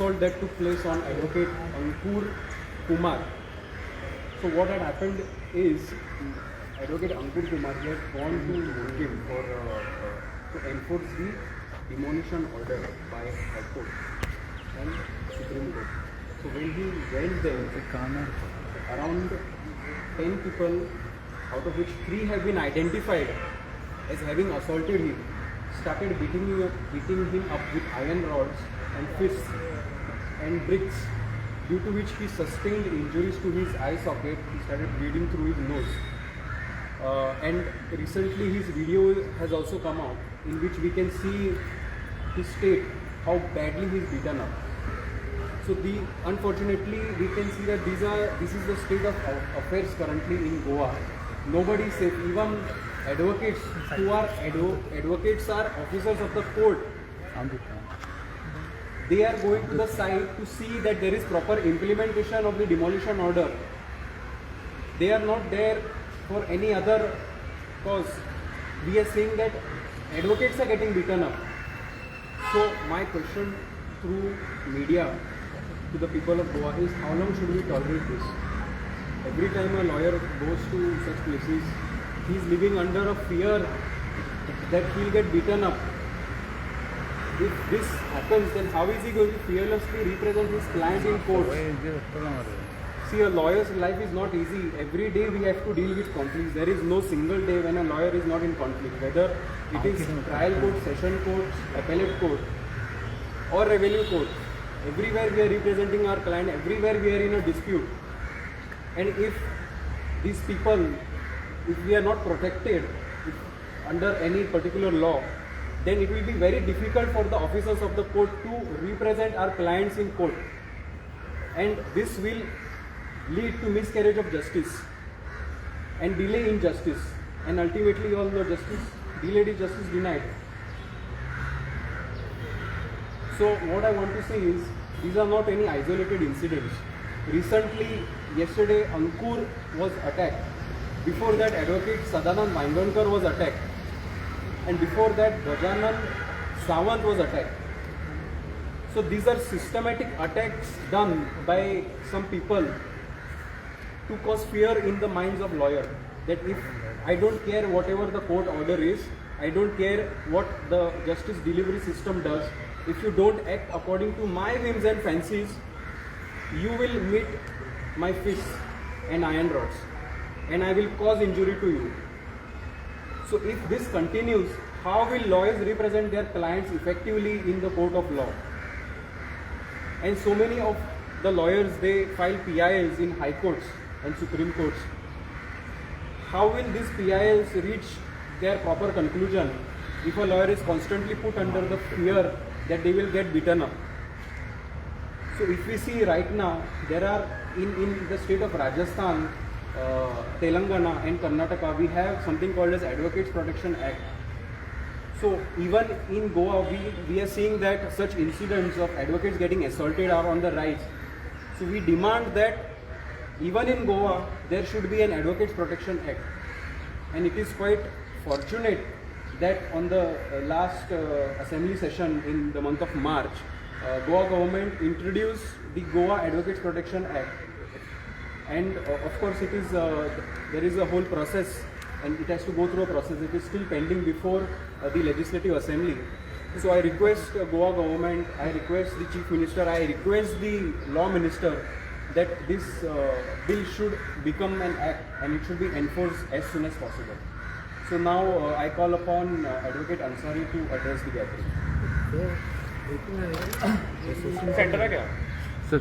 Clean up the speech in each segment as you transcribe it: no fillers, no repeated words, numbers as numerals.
assault that took place on Advocate Ankur Kumar. So what had happened is Advocate Ankur Kumar he had gone to Murgim for to enforce the demolition order by High Court and Supreme Court. So when he went there, around 10 people, out of which 3 have been identified as having assaulted him, started beating him up with iron rods and fists and bricks, due to which he sustained injuries to his eye socket. He started bleeding through his nose. And recently his video has also come out, in which we can see his state, how badly he is beaten up. So unfortunately we can see that this is the state of affairs currently in Goa. Nobody is safe. Even advocates who are advocates are officers of the court. They are going to the site to see that there is proper implementation of the demolition order. They are not there for any other cause. We are saying that advocates are getting beaten up. So my question through media to the people of Goa is, how long should we tolerate this? Every time a lawyer goes to such places, he is living under a fear that he will get beaten up. If this happens, then how is he going to fearlessly represent his client in court? See, a lawyer's life is not easy. Every day we have to deal with conflicts. There is no single day when a lawyer is not in conflict, whether it is trial court, session court, appellate court or revenue court. Everywhere we are representing our client, everywhere we are in a dispute. And if these people, if we are not protected under any particular law, then it will be very difficult for the officers of the court to represent our clients in court. And this will lead to miscarriage of justice and delay in justice. And ultimately, all the justice, delayed is justice denied. So what I want to say is, these are not any isolated incidents. Recently, yesterday, Ankur was attacked. Before that, Advocate Sadanand Vaingankar was attacked. And before that, Gajanan Sawant was attacked. So these are systematic attacks done by some people to cause fear in the minds of lawyers. That if I don't care whatever the court order is, I don't care what the justice delivery system does, if you don't act according to my whims and fancies, you will meet my fists and iron rods, and I will cause injury to you. So if this continues, how will lawyers represent their clients effectively in the court of law? And so many of the lawyers, they file PILs in high courts and Supreme Courts. How will these PILs reach their proper conclusion if a lawyer is constantly put under the fear that they will get beaten up? So if we see right now, there are in the state of Rajasthan, Telangana and Karnataka, we have something called as Advocates Protection Act. So even in Goa, we are seeing that such incidents of advocates getting assaulted are on the rise. So we demand that even in Goa, there should be an Advocates Protection Act. And it is quite fortunate that on the last assembly session in the month of March, Goa government introduced the Goa Advocates Protection Act. And of course it is there is a whole process, and it has to go through a process. It is still pending before the Legislative Assembly. So I request Goa government, I request the Chief Minister, I request the Law Minister that this bill should become an act and it should be enforced as soon as possible. So now I call upon Advocate Ansari to address the gathering. Center है क्या? Sir.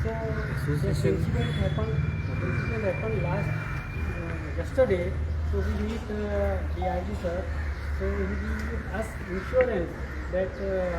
So this incident happened yesterday. So we meet DIG sir. So he gave us insurance that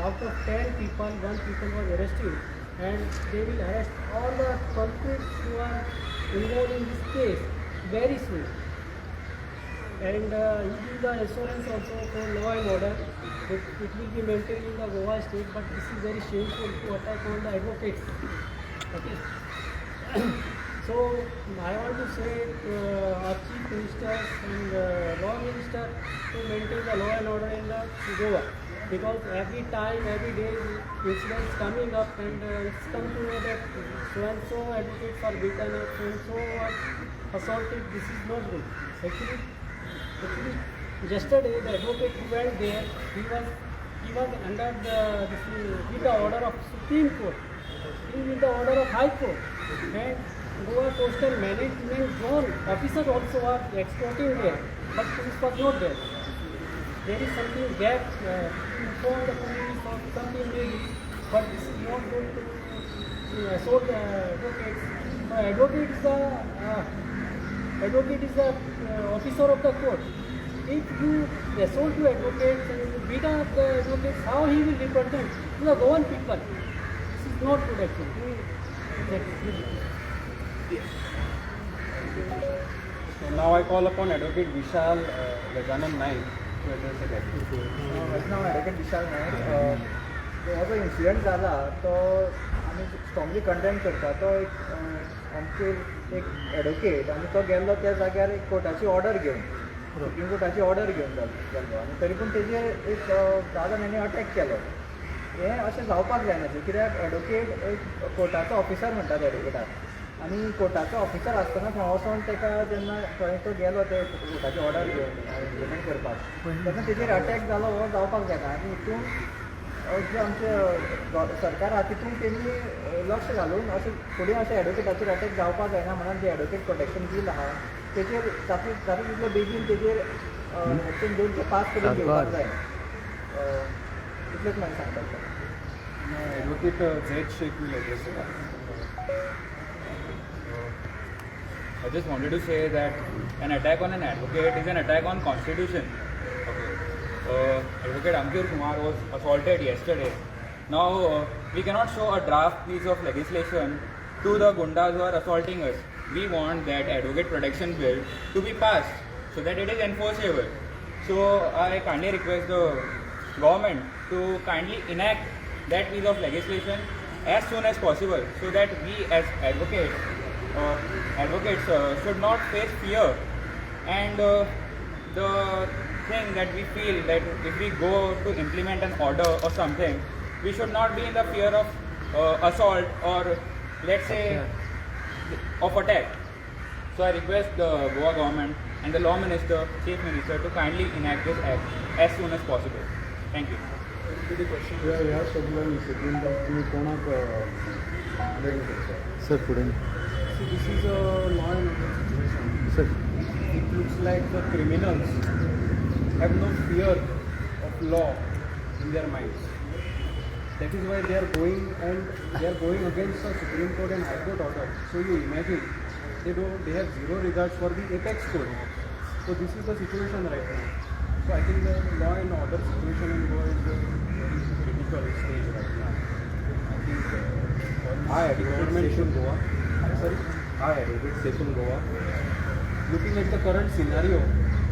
out of 10 people, 1 people was arrested, and they will arrest all the culprits who are involved in this case very soon. And he gives the assurance also for law and order that it will be maintained in the Goa state, but this is very shameful to attack on the advocates. Okay. So I want to say our chief ministers and law minister to maintain the law and order in the Goa, because every time, every day, incidents coming up, and it's come to know that so and so advocates are beaten up, so and so are assaulted. This is not good. Actually, yesterday the advocate who went there, he was under with the order of Supreme Court, with the order of High Court, and Goa Coastal Management Zone officers also are exporting there, but police was not there. There is something gap to inform the police or something maybe, but this is not going to assault the advocates. Advocate is the officer of the court. If you assault your advocates and you beat up the advocates, how he will represent to the Goan people? This is not good actually. So now I call upon Advocate Vishal Gajanan Naik to address the case. माझं नाव advocate विशाल नायक. हो जो incident जाला तो आमी strongly condemn करता. तो आमचे एक एडवोकेट आनी तो गेल्लो त्या जाग्यार एक कोर्टाची ऑर्डर घेवन, सुप्रीम कोर्टाची ऑर्डर घेवन गेल्लो, आनी तरी पूण तेजेर एक 10 जाणांनी अटॅक केलो. हें अशें जावपाक जायनासलें, कित्याक एडवोकेट एक कोर्टाचो ऑफिसर म्हणटात एडवोकेटाक, आनी कोर्टाचो ऑफिसर आसतना थंय वचोन तेका जेन्ना थंय तो गेलो ते कोर्टाची ऑर्डर घेवन इम्प्लिमेंट करपाक, तेन्ना तेजेर अटॅक जालो. हो जावपाक जायना. आनी हितून जे आमचे सरकार आहा तितून तेमी लक्ष घालून अशें फुडें अशें एडवोकेटाचेर अटॅक जावपाक जायना म्हणून जे एडवोकेट प्रोटेक्शन बील आहा तेजेर जाता तितले बेगीन तेजेर एक्शन घेवन ते पास करून घेवपाक जाय. इतलेंच म्हाका सांगपाक. Advocate Zaid Sheikh will address the case. I just wanted to say that an attack on an advocate is an attack on constitution. Okay. Advocate Ankur Kumar was assaulted yesterday. Now we cannot show a draft piece of legislation to the gundas who are assaulting us. We want that advocate protection bill to be passed so that it is enforceable. So I kindly request the government to kindly enact that piece of legislation as soon as possible, so that we as advocates should not face fear. And the thing that we feel that if we go to implement an order or something, we should not be in the fear of assault or let's say of attack. So I request the Goa government and the law minister, chief minister to kindly enact this act as soon as possible. Thank you. ह्या सगळ्या सेग्मेंटात तुम्ही कोणाक sir पुढे See, this is a law and order situation. Sir It looks like the criminals have no fear of law in their minds. That is why they are going against the Supreme Court and High Court order. So you imagine they have zero regards for the apex code. So this is the situation right now. So I think the law and order situation in Goa is a very critical stage right now. I think I advocate in Goa. Sorry, I advocate in Goa. Looking at the current scenario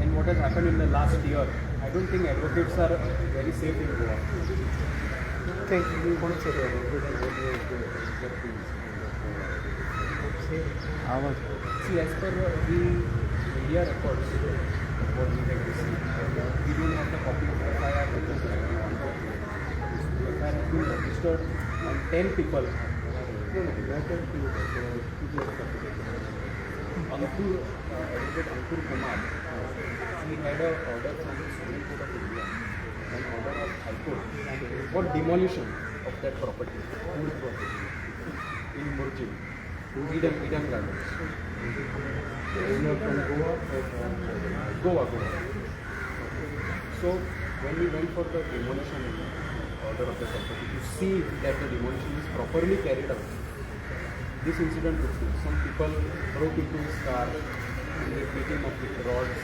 and what has happened in the last year, I don't think advocates are very safe in Goa. Thank you. कोण sir आवाज See, as per the media records, what we have received, we don't have the copy of FIR with us right now. FIR has been registered on 10 people. Advocate Ankur Kumar, he had an order from the Supreme Court of India, an order of High Court for demolition of that property, old property in Murjim, Eden Gardens. Goa. So when we went for the demolition order of the property to see that the demolition is properly carried out, this incident took place. Some people broke into his car and they beat him up with rods,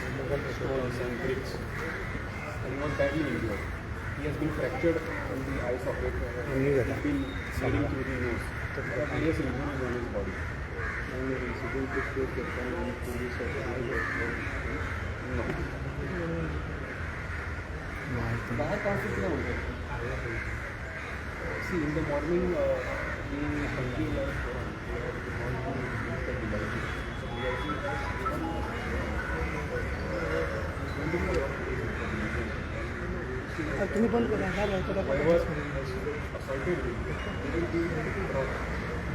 stones and bricks, and he was badly injured. He has been fractured in the eye socket. He has been bleeding through the nose. Various injuries on his body. And the incident took place at the time when police no. बाहर कहाँ से किया होगा? See, in the morning, the तुम्ही पण करा काय राहतो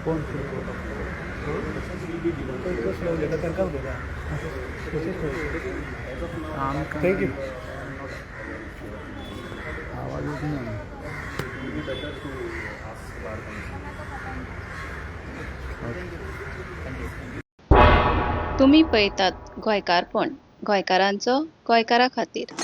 फोन थँक्यू आवाज येत नाही तुम्ही पळयतात गोंयकारपण गोंयकारांचो गोंयकारा खातीर.